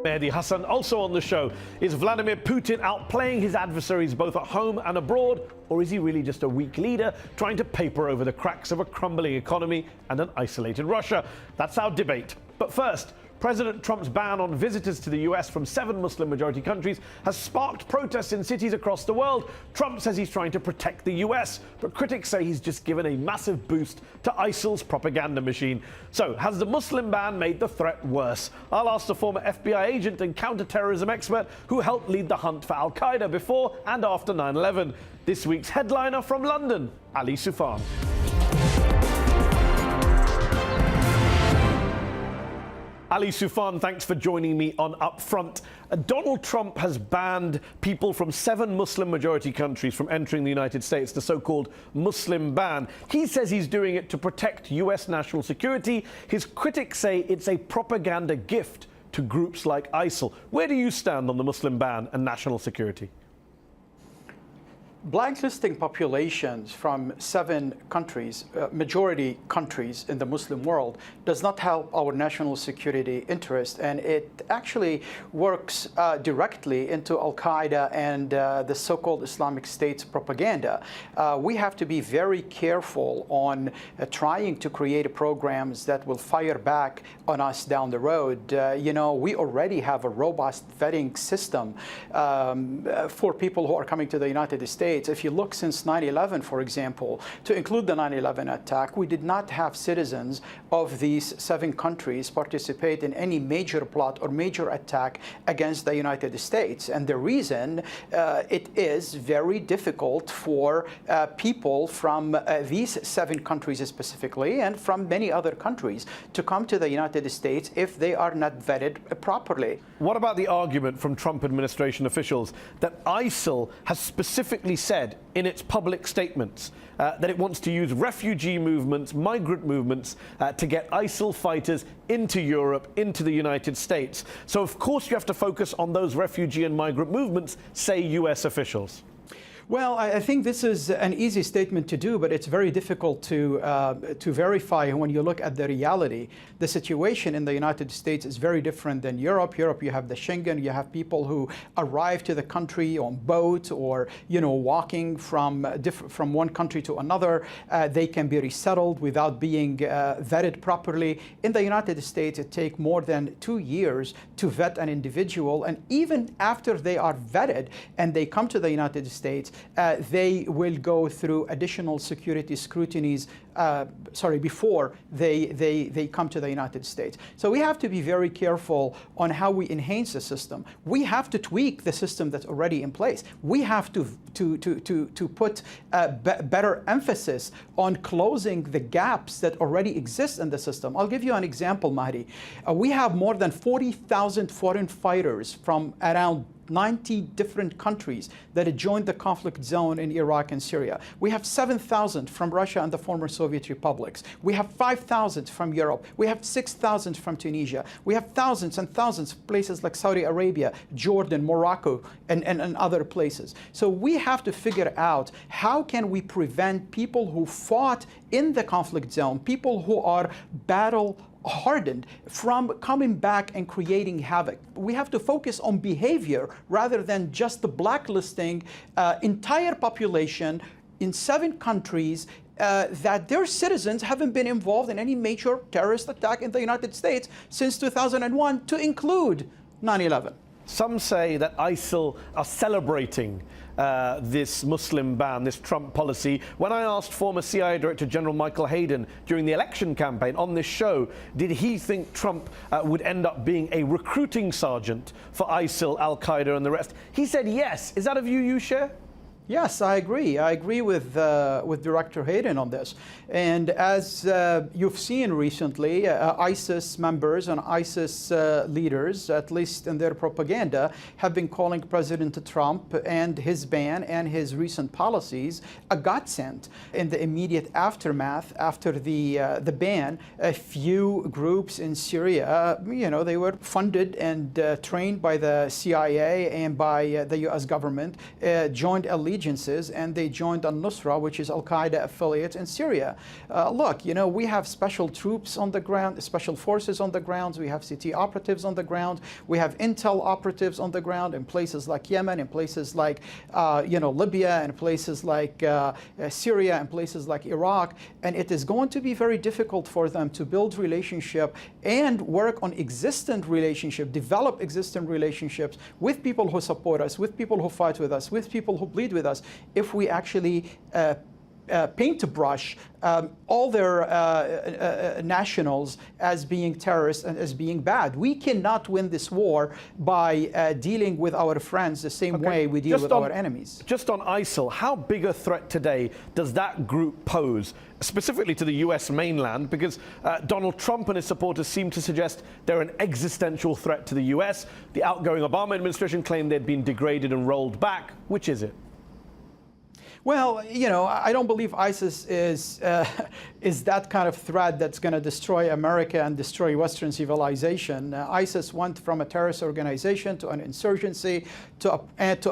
Mehdi Hasan, also on the show. Is Vladimir Putin outplaying his adversaries both at home and abroad, or is he really just a weak leader trying to paper over the cracks of a crumbling economy and an isolated Russia? That's our debate. But first, President Trump's ban on visitors to the US from 7 Muslim-majority countries has sparked protests in cities across the world. Trump says he's trying to protect the US, but critics say he's just given a massive boost to ISIL's propaganda machine. So, has the Muslim ban made the threat worse? I'll ask the former FBI agent and counterterrorism expert who helped lead the hunt for al-Qaeda before and after 9/11. This week's headliner from London, Ali Soufan. Ali Soufan, thanks for joining me on Upfront. Donald Trump has banned people from 7 Muslim-majority countries from entering the United States, the so-called Muslim ban. He says he's doing it to protect US national security. His critics say it's a propaganda gift to groups like ISIL. Where do you stand on the Muslim ban and national security? Blacklisting populations from 7 countries, majority countries in the Muslim world, does not help our national security interest, and it actually works directly into al-Qaeda and the so-called Islamic State's propaganda. We have to be very careful on trying to create programs that will fire back on us down the road. We already have a robust vetting system for people who are coming to the United States. If you look since 9/11, for example, to include the 9/11 attack, we did not have citizens of these 7 countries participate in any major plot or major attack against the United States. And the reason it is very difficult for people from these 7 countries specifically and from many other countries to come to the United States if they are not vetted properly. What about the argument from Trump administration officials that ISIL has specifically said in its public statements that it wants to use refugee movements, migrant movements, to get ISIL fighters into Europe, into the United States? So, of course, you have to focus on those refugee and migrant movements, say US officials. Well, I think this is an easy statement to do, but it's very difficult to verify when you look at the reality. The situation in the United States is very different than Europe. Europe, you have the Schengen, you have people who arrive to the country on boat or, walking from one country to another. They can be resettled without being vetted properly. In the United States, it takes more than 2 years to vet an individual, and even after they are vetted and they come to the United States, they will go through additional security scrutinies before they come to the United States. So we have to be very careful on how we enhance the system. We have to tweak the system that's already in place. We have to put better emphasis on closing the gaps that already exist in the system. I'll give you an example, Mahdi. We have more than 40,000 foreign fighters from around 90 different countries that had joined the conflict zone in Iraq and Syria. We have 7,000 from Russia and the former Soviet republics. We have 5,000 from Europe. We have 6,000 from Tunisia. We have thousands and thousands of places like Saudi Arabia, Jordan, Morocco, and other places. So we have to figure out how can we prevent people who fought in the conflict zone, people who are battle-hardened, from coming back and creating havoc. We have to focus on behavior rather than just the blacklisting entire population in 7 countries that their citizens haven't been involved in any major terrorist attack in the United States since 2001, to include 9/11. Some say that ISIL are celebrating this Muslim ban, this Trump policy. When I asked former CIA Director General Michael Hayden during the election campaign on this show, did he think Trump would end up being a recruiting sergeant for ISIL, al-Qaeda and the rest, he said yes. Is that a view you share? Yes, I agree. I agree with Director Hayden on this. And as you've seen recently, ISIS members and ISIS leaders, at least in their propaganda, have been calling President Trump and his ban and his recent policies a godsend. In the immediate aftermath, after the ban, a few groups in Syria, they were funded and trained by the CIA and by the U.S. government, joined elite allegiances and they joined al-Nusra, which is al-Qaeda affiliate in Syria. Look, you know, we have special troops on the ground, special forces on the ground, we have CT operatives on the ground, we have intel operatives on the ground in places like Yemen, in places like, you know, Libya, in places like Syria, in places like Iraq, and it is going to be very difficult for them to build relationship and work on existent relationship, develop existing relationships with people who support us, with people who fight with us, with people who bleed with us, if we actually paint-brush all their nationals as being terrorists and as being bad. We cannot win this war by dealing with our friends the same way we deal with our enemies. Just on ISIL, how big a threat today does that group pose, specifically to the US mainland? Because Donald Trump and his supporters seem to suggest they're an existential threat to the US. The outgoing Obama administration claimed they'd been degraded and rolled back. Which is it? Well, you know, I don't believe ISIS is that kind of threat that's going to destroy America and destroy Western civilization. ISIS went from a terrorist organization to an insurgency to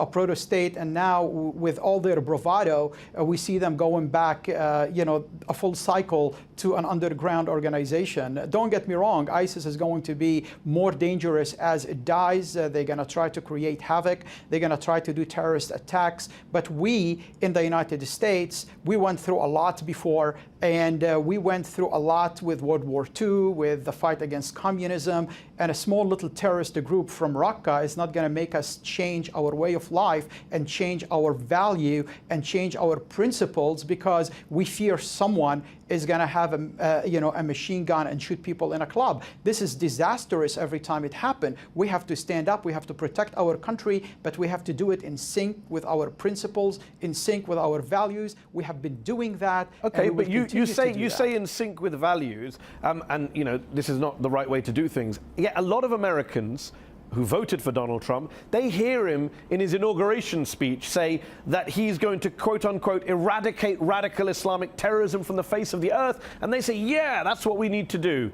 a proto-state, and now with all their bravado, we see them going back, you know, a full cycle to an underground organization. Don't get me wrong, ISIS is going to be more dangerous as it dies. They're going to try to create havoc. They're going to try to do terrorist attacks. But we, in the United States, we went through a lot before, and we went through a lot with World War II, with the fight against communism, and a small little terrorist group from Raqqa is not going to make us change our way of life and change our value and change our principles because we fear someone is going to have a machine gun and shoot people in a club. This is disastrous every time it happens. We have to stand up, we have to protect our country, but we have to do it in sync with our principles, in sync with our values. We have been doing that. Okay, but you say in sync with values, and you know this is not the right way to do things. Yet a lot of Americans who voted for Donald Trump, they hear him in his inauguration speech say that he's going to, quote unquote, eradicate radical Islamic terrorism from the face of the earth. And they say, yeah, that's what we need to do.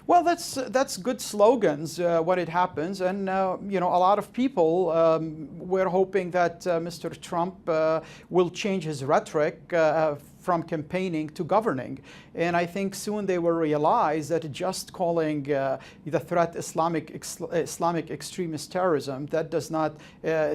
Well, that's good slogans when it happens, and you know, a lot of people were hoping that Mr. Trump will change his rhetoric from campaigning to governing. And I think soon they will realize that just calling the threat Islamic extremist terrorism, that does not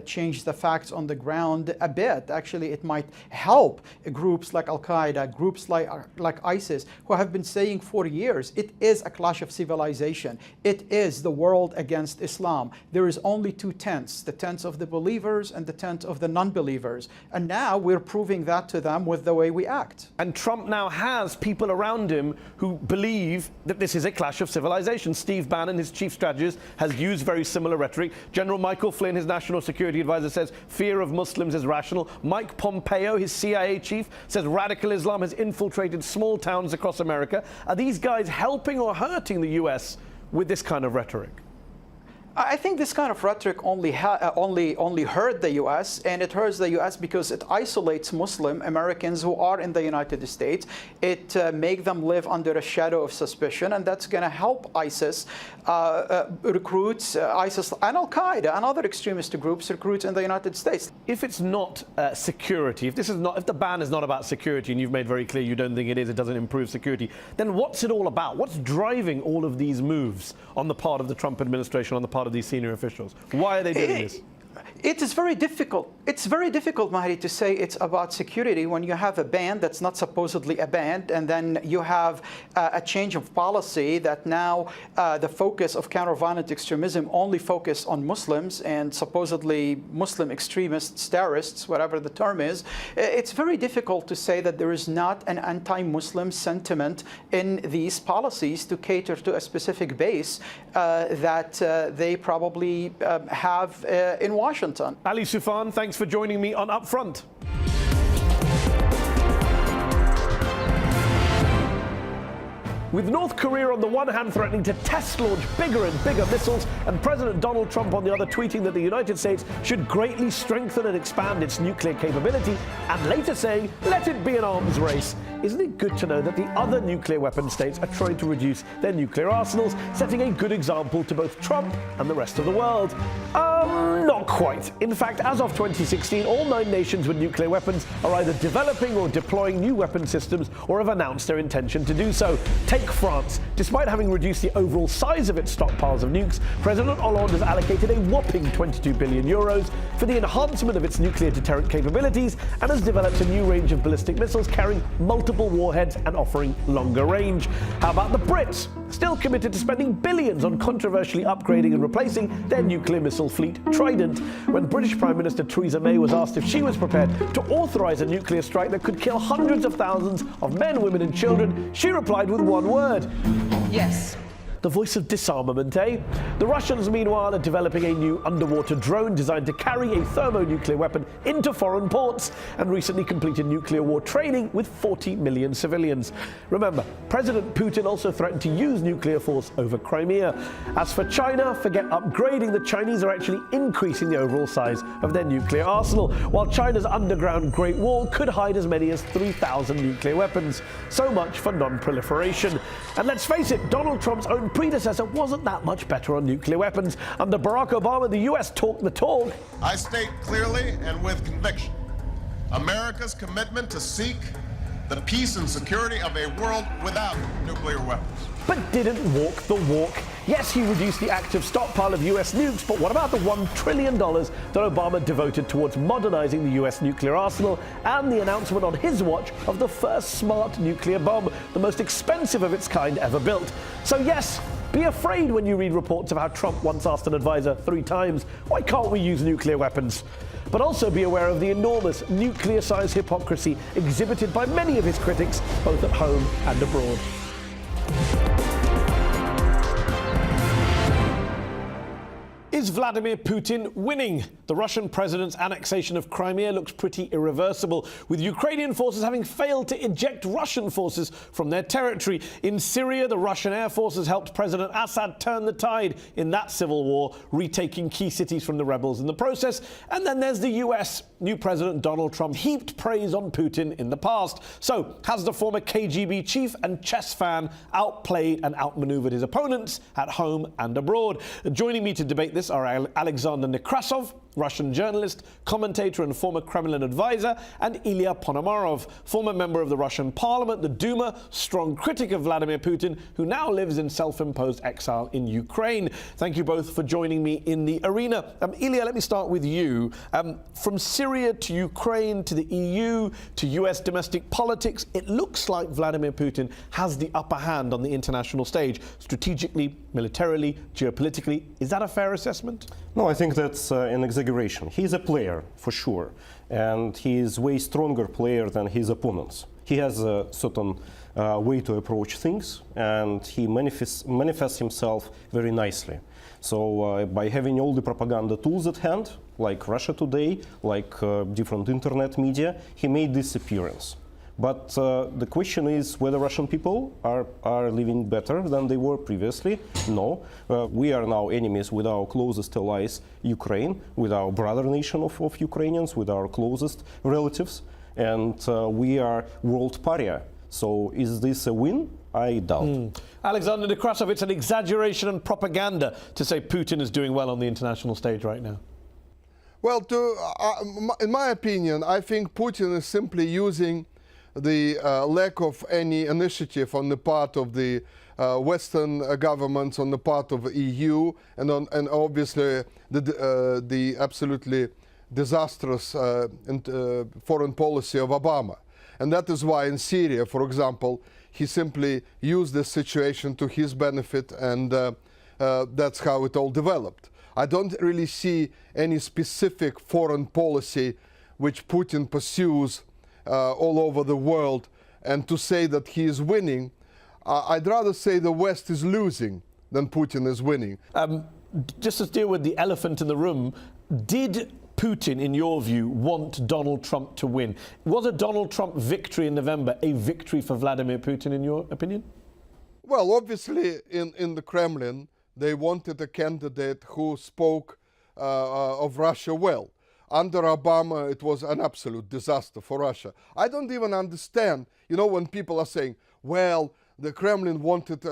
change the facts on the ground a bit. Actually, it might help groups like Al-Qaeda, groups like ISIS, who have been saying for years, it is a clash of civilization. It is the world against Islam. There is only two tents, the tent of the believers and the tent of the non-believers. And now we're proving that to them with the way we act. And Trump now has people around him who believe that this is a clash of civilization. Steve Bannon, his chief strategist, has used very similar rhetoric. General Michael Flynn, his national security advisor, says fear of Muslims is rational. Mike Pompeo, his CIA chief, says radical Islam has infiltrated small towns across America. Are these guys helping or hurting the US with this kind of rhetoric? I think this kind of rhetoric only hurt the U.S., and it hurts the U.S. because it isolates Muslim Americans who are in the United States. It makes them live under a shadow of suspicion, and that's going to help ISIS recruits, ISIS and Al-Qaeda and other extremist groups recruit in the United States. If it's not security, if the ban is not about security, and you've made very clear you don't think it is, it doesn't improve security, then what's it all about? What's driving all of these moves on the part of the Trump administration, on the part of these senior officials? Why are they doing this? It is very difficult. It's very difficult, Mahdi, to say it's about security when you have a ban that's not supposedly a ban, and then you have a change of policy that now the focus of counter-violent extremism only focus on Muslims and supposedly Muslim extremists, terrorists, whatever the term is. It's very difficult to say that there is not an anti-Muslim sentiment in these policies to cater to a specific base that they probably have in Washington. Ali Soufan, thanks for joining me on Upfront. With North Korea on the one hand threatening to test launch bigger and bigger missiles, and President Donald Trump on the other tweeting that the United States should greatly strengthen and expand its nuclear capability, and later saying, let it be an arms race. Isn't it good to know that the other nuclear weapon states are trying to reduce their nuclear arsenals, setting a good example to both Trump and the rest of the world? Not quite. In fact, as of 2016, all 9 nations with nuclear weapons are either developing or deploying new weapon systems or have announced their intention to do so. Take France. Despite having reduced the overall size of its stockpiles of nukes, President Hollande has allocated a whopping 22 billion euros for the enhancement of its nuclear deterrent capabilities and has developed a new range of ballistic missiles carrying multiple warheads and offering longer range. How about the Brits? Still committed to spending billions on controversially upgrading and replacing their nuclear missile fleet Trident. When British Prime Minister Theresa May was asked if she was prepared to authorise a nuclear strike that could kill hundreds of thousands of men, women and children, she replied with one word. Yes. The voice of disarmament, eh? The Russians, meanwhile, are developing a new underwater drone designed to carry a thermonuclear weapon into foreign ports and recently completed nuclear war training with 40 million civilians. Remember, President Putin also threatened to use nuclear force over Crimea. As for China, forget upgrading. The Chinese are actually increasing the overall size of their nuclear arsenal, while China's underground Great Wall could hide as many as 3,000 nuclear weapons. So much for non-proliferation. And let's face it, Donald Trump's own predecessor wasn't that much better on nuclear weapons. Under Barack Obama, the US talked the talk. I state clearly and with conviction America's commitment to seek the peace and security of a world without nuclear weapons. But didn't walk the walk. Yes, he reduced the active stockpile of US nukes, but what about the $1 trillion that Obama devoted towards modernizing the US nuclear arsenal and the announcement on his watch of the first smart nuclear bomb, the most expensive of its kind ever built? So yes, be afraid when you read reports of how Trump once asked an advisor 3 times, why can't we use nuclear weapons? But also be aware of the enormous nuclear-sized hypocrisy exhibited by many of his critics, both at home and abroad. Is Vladimir Putin winning? The Russian president's annexation of Crimea looks pretty irreversible, with Ukrainian forces having failed to eject Russian forces from their territory. In Syria, the Russian Air Force has helped President Assad turn the tide in that civil war, retaking key cities from the rebels in the process. And then there's the US. New President Donald Trump heaped praise on Putin in the past. So, has the former KGB chief and chess fan outplayed and outmaneuvered his opponents at home and abroad? Joining me to debate this are Alexander Nekrasov, Russian journalist, commentator and former Kremlin advisor, and Ilya Ponomarov, former member of the Russian Parliament, the Duma, strong critic of Vladimir Putin, who now lives in self-imposed exile in Ukraine. Thank you both for joining me in the arena. Ilya, let me start with you. From Syria to Ukraine to the EU to US domestic politics, it looks like Vladimir Putin has the upper hand on the international stage, strategically, militarily, geopolitically. Is that a fair assessment? No, I think that's an exaggeration. He's a player, for sure, and he is a way stronger player than his opponents. He has a certain way to approach things, and he manifests himself very nicely. So by having all the propaganda tools at hand, like Russia Today, like different internet media, he made this appearance. But the question is whether Russian people are living better than they were previously. No. We are now enemies with our closest allies, Ukraine, with our brother nation of Ukrainians, with our closest relatives, and we are world pariah. So is this a win? I doubt. Alexander Nekrasov, it's an exaggeration and propaganda to say Putin is doing well on the international stage right now. Well, in my opinion, I think Putin is simply using the lack of any initiative on the part of the Western governments, on the part of the EU, and obviously the absolutely disastrous foreign policy of Obama. And that is why in Syria, for example, he simply used this situation to his benefit, and that's how it all developed. I don't really see any specific foreign policy which Putin pursues all over the world, and to say that he is winning, I'd rather say the West is losing than Putin is winning. Just to deal with the elephant in the room, did Putin, in your view, want Donald Trump to win? Was a Donald Trump victory in November a victory for Vladimir Putin, in your opinion? Well, obviously, in the Kremlin, they wanted a candidate who spoke of Russia well. Under Obama, it was an absolute disaster for Russia. I don't even understand, when people are saying, well, the Kremlin wanted,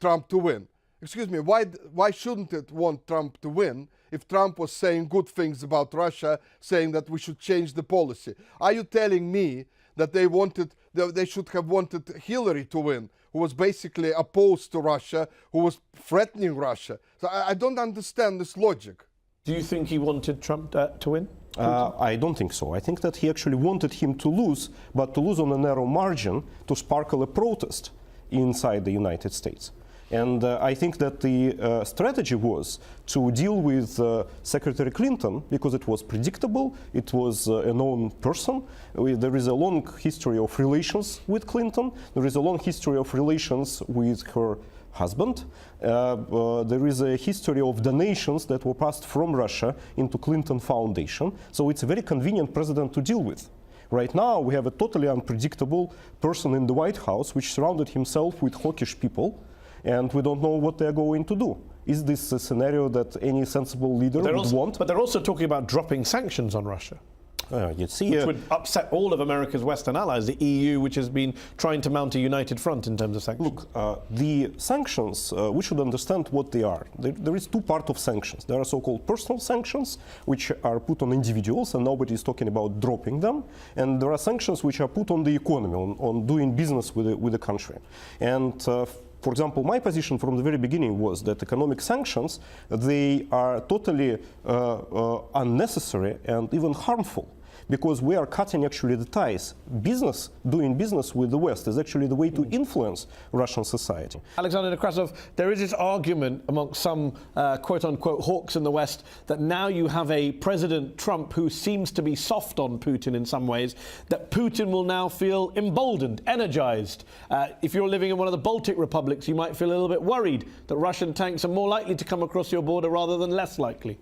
Trump to win. Excuse me, why shouldn't it want Trump to win if Trump was saying good things about Russia, saying that we should change the policy? Are you telling me that they should have wanted Hillary to win, who was basically opposed to Russia, who was threatening Russia? So I don't understand this logic. Do you think he wanted Trump to win? I don't think so. I think that he actually wanted him to lose, but to lose on a narrow margin to sparkle a protest inside the United States. And I think that the strategy was to deal with Secretary Clinton because it was predictable, it was a known person. There is a long history of relations with Clinton, there is a long history of relations with her husband. There is a history of donations that were passed from Russia into Clinton Foundation. So it's a very convenient president to deal with. Right now, we have a totally unpredictable person in the White House which surrounded himself with hawkish people, and we don't know what they're going to do. Is this a scenario that any sensible leader would want? But they're also talking about dropping sanctions on Russia. Which would upset all of America's Western allies, the EU, which has been trying to mount a united front in terms of sanctions. Look, the sanctions, we should understand what they are. There is two parts of sanctions. There are so-called personal sanctions, which are put on individuals, and nobody is talking about dropping them. And there are sanctions which are put on the economy, on doing business with the country. And for example, my position from the very beginning was that economic sanctions, they are totally unnecessary and even harmful, because we are cutting actually the ties. Doing business with the West is actually the way to influence Russian society. Alexander Nekrasov, there is this argument amongst some quote-unquote hawks in the West that now you have a President Trump who seems to be soft on Putin in some ways, that Putin will now feel emboldened, energized. If you're living in one of the Baltic republics, you might feel a little bit worried that Russian tanks are more likely to come across your border rather than less likely.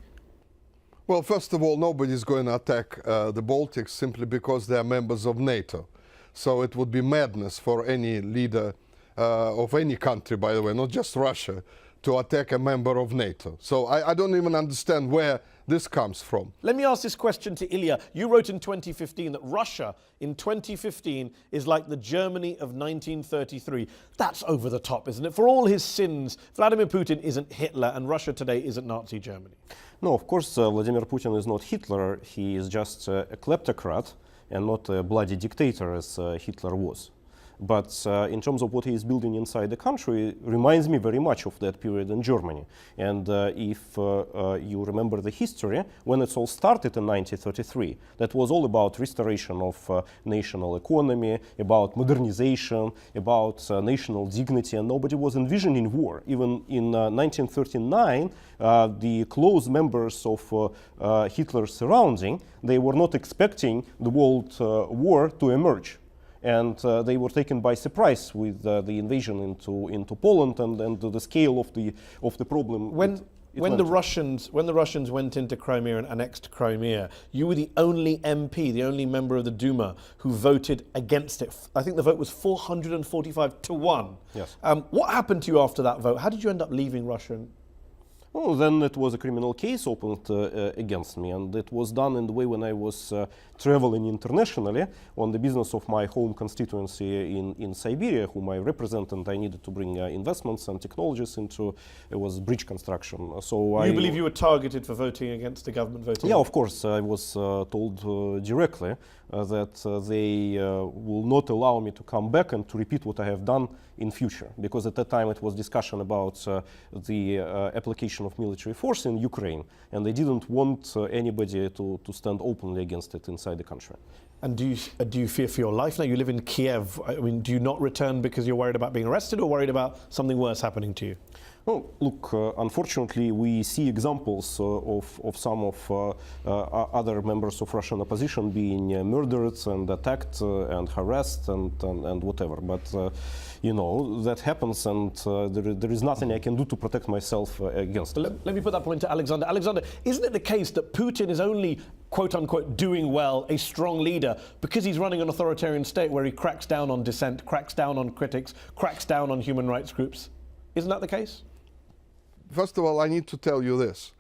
Well, first of all, nobody's going to attack the Baltics simply because they are members of NATO. So it would be madness for any leader of any country, by the way, not just Russia, to attack a member of NATO. So I don't even understand where this comes from. Let me ask this question to Ilya. You wrote in 2015 that Russia in 2015 is like the Germany of 1933. That's over the top, isn't it? For all his sins, Vladimir Putin isn't Hitler and Russia today isn't Nazi Germany. No, of course, Vladimir Putin is not Hitler. He is just a kleptocrat and not a bloody dictator as Hitler was. But in terms of what he is building inside the country, it reminds me very much of that period in Germany. And if you remember the history, when it all started in 1933, that was all about restoration of national economy, about modernization, about national dignity, and nobody was envisioning war. Even in 1939, the close members of Hitler's surrounding, they were not expecting the World War to emerge. And they were taken by surprise with the invasion into Poland and the scale of the problem. When the Russians went into Crimea and annexed Crimea, you were the only MP, the only member of the Duma who voted against it. I think the vote was 445 to 1. Yes. What happened to you after that vote? How did you end up leaving Russia? Well, then it was a criminal case opened against me, and it was done in the way when I was traveling internationally on the business of my home constituency in Siberia, whom I represent, and I needed to bring investments and technologies into. It was bridge construction. So you believe you were targeted for voting against the government voting? Yeah, of course. I was told directly that they will not allow me to come back and to repeat what I have done in future, because at that time it was discussion about the application of military force in Ukraine, and they didn't want anybody to stand openly against it inside the country. And do you fear for your life now? You live in Kiev. I mean, do you not return because you're worried about being arrested or worried about something worse happening to you? Well, look, unfortunately, we see examples of some of other members of Russian opposition being murdered and attacked and harassed and whatever. But, you know, that happens, and there is nothing I can do to protect myself against it. Let me put that point to Alexander. Alexander, isn't it the case that Putin is only quote-unquote doing well, a strong leader, because he's running an authoritarian state where he cracks down on dissent, cracks down on critics, cracks down on human rights groups. Isn't that the case? First of all, I need to tell you this.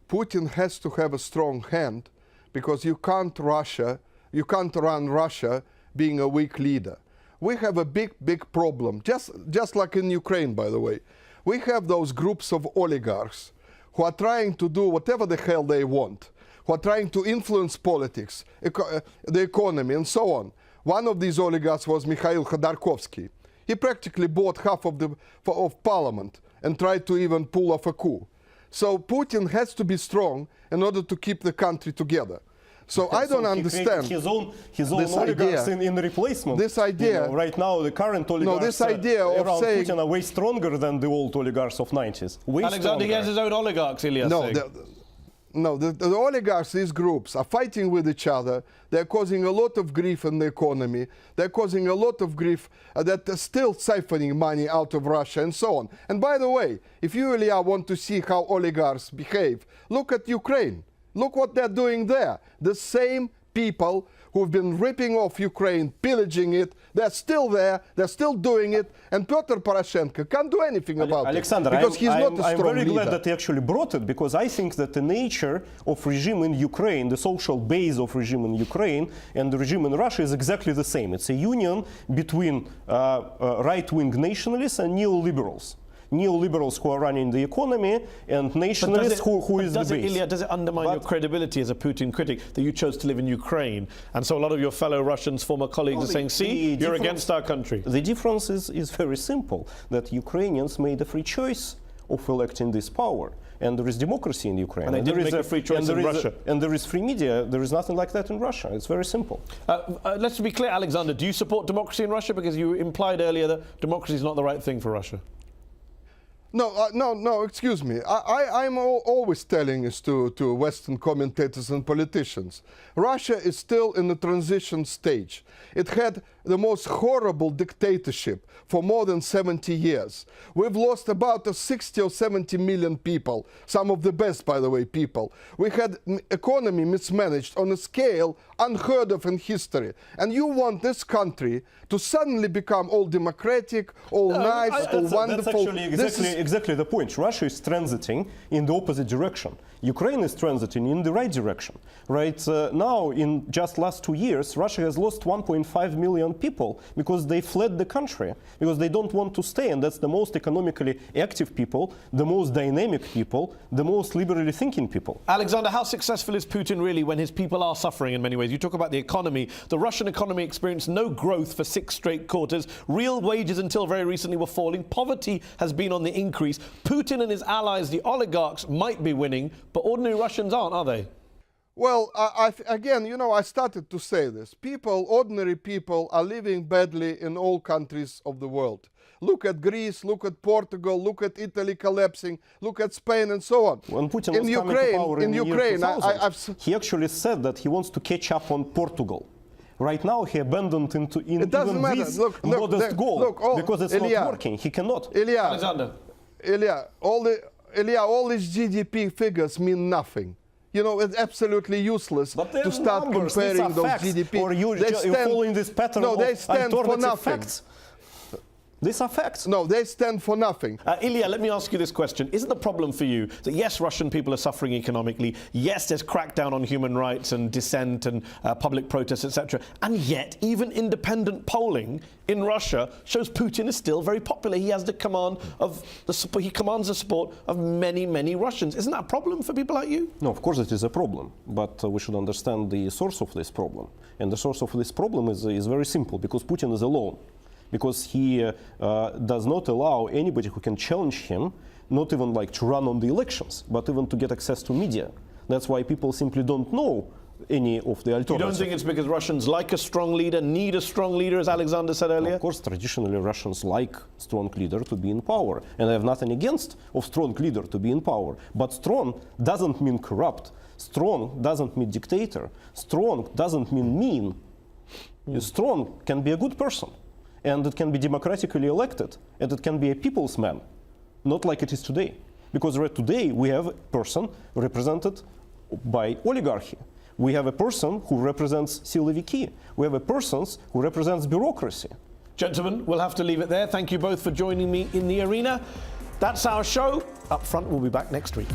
Putin has to have a strong hand because you can't run Russia being a weak leader. We have a big problem, just like in Ukraine, by the way. We have those groups of oligarchs who are trying to do whatever the hell they want, who are trying to influence politics, the economy, and so on. One of these oligarchs was Mikhail Khodorkovsky. He practically bought half of parliament and tried to even pull off a coup. So Putin has to be strong in order to keep the country together. So I don't understand his own oligarchs idea, in replacement. This idea, you know, right now, the current oligarchs this idea of around saying, Putin are way stronger than the old oligarchs of 90s. Way Alexander, he stronger. has his own oligarchs, Ilya. the oligarchs, these groups, are fighting with each other. They're causing a lot of grief in the economy. They're causing a lot of grief that are still siphoning money out of Russia and so on. And by the way, if you really want to see how oligarchs behave, look at Ukraine. Look what they're doing there. The same people who've been ripping off Ukraine, pillaging it, they're still there, they're still doing it, and Petr Poroshenko can't do anything about Alexander, it because he's not a strong I'm very leader. glad that he actually brought it, because I think that the nature of regime in Ukraine, the social base of regime in Ukraine and the regime in Russia is exactly the same. It's a union between right-wing nationalists and neoliberals. Neoliberals who are running the economy and nationalists who is the base. Ilya, does it undermine your credibility as a Putin critic that you chose to live in Ukraine? And so a lot of your fellow Russians, former colleagues are saying, see, you're against our country. The difference is very simple, that Ukrainians made a free choice of electing this power. And there is democracy in Ukraine. And they didn't make a free choice in Russia. And there is free media. There is nothing like that in Russia. It's very simple. Let's be clear, Alexander, do you support democracy in Russia? Because you implied earlier that democracy is not the right thing for Russia. No, excuse me. I'm always telling this to Western commentators and politicians. Russia is still in the transition stage. It had the most horrible dictatorship for more than 70 years. We've lost about 60 or 70 million people, some of the best, by the way, people. We had economy mismanaged on a scale unheard of in history. And you want this country to suddenly become all democratic, all nice, all wonderful. That's actually exactly the point. Russia is transiting in the opposite direction. Ukraine is transiting in the right direction. Right now, in just last 2 years, Russia has lost 1.5 million people because they fled the country, because they don't want to stay. And that's the most economically active people, the most dynamic people, the most liberally thinking people. Alexander, how successful is Putin really when his people are suffering in many ways? You talk about the economy. The Russian economy experienced no growth for 6 straight quarters. Real wages until very recently were falling. Poverty has been on the increase. Putin and his allies, the oligarchs, might be winning, but ordinary Russians aren't, are they? Well, again, you know, I started to say this. Ordinary people are living badly in all countries of the world. Look at Greece, look at Portugal, look at Italy collapsing, look at Spain and so on. When Putin was coming to power in the year 2000, he actually said that he wants to catch up on Portugal. Right now, he abandoned even this modest goal because it's not working. He cannot. Alexander. All these GDP figures mean nothing. You know, it's absolutely useless to start comparing those GDP. Or you're following this pattern of alternative facts. These are facts. No, they stand for nothing. Ilya, let me ask you this question. Isn't the problem for you that, yes, Russian people are suffering economically, yes, there's crackdown on human rights and dissent and public protests, etc., and yet even independent polling in Russia shows Putin is still very popular. He has the command of he commands the support of many, many Russians. Isn't that a problem for people like you? No, of course it is a problem, but we should understand the source of this problem. And the source of this problem is very simple, because Putin is alone. Because he does not allow anybody who can challenge him, not even like to run on the elections, but even to get access to media. That's why people simply don't know any of the alternatives. You don't think it's because Russians like a strong leader, need a strong leader, as Alexander said earlier? Of course, traditionally Russians like strong leader to be in power. And I have nothing against of strong leader to be in power. But strong doesn't mean corrupt. Strong doesn't mean dictator. Strong doesn't mean mean. Strong can be a good person. And it can be democratically elected, and it can be a people's man, not like it is today. Because today we have a person represented by oligarchy, We have a person who represents Siloviki. We have a person who represents bureaucracy. Gentlemen, we'll have to leave it there. Thank you both for joining me in the arena. That's our show. Up Front will be back next week.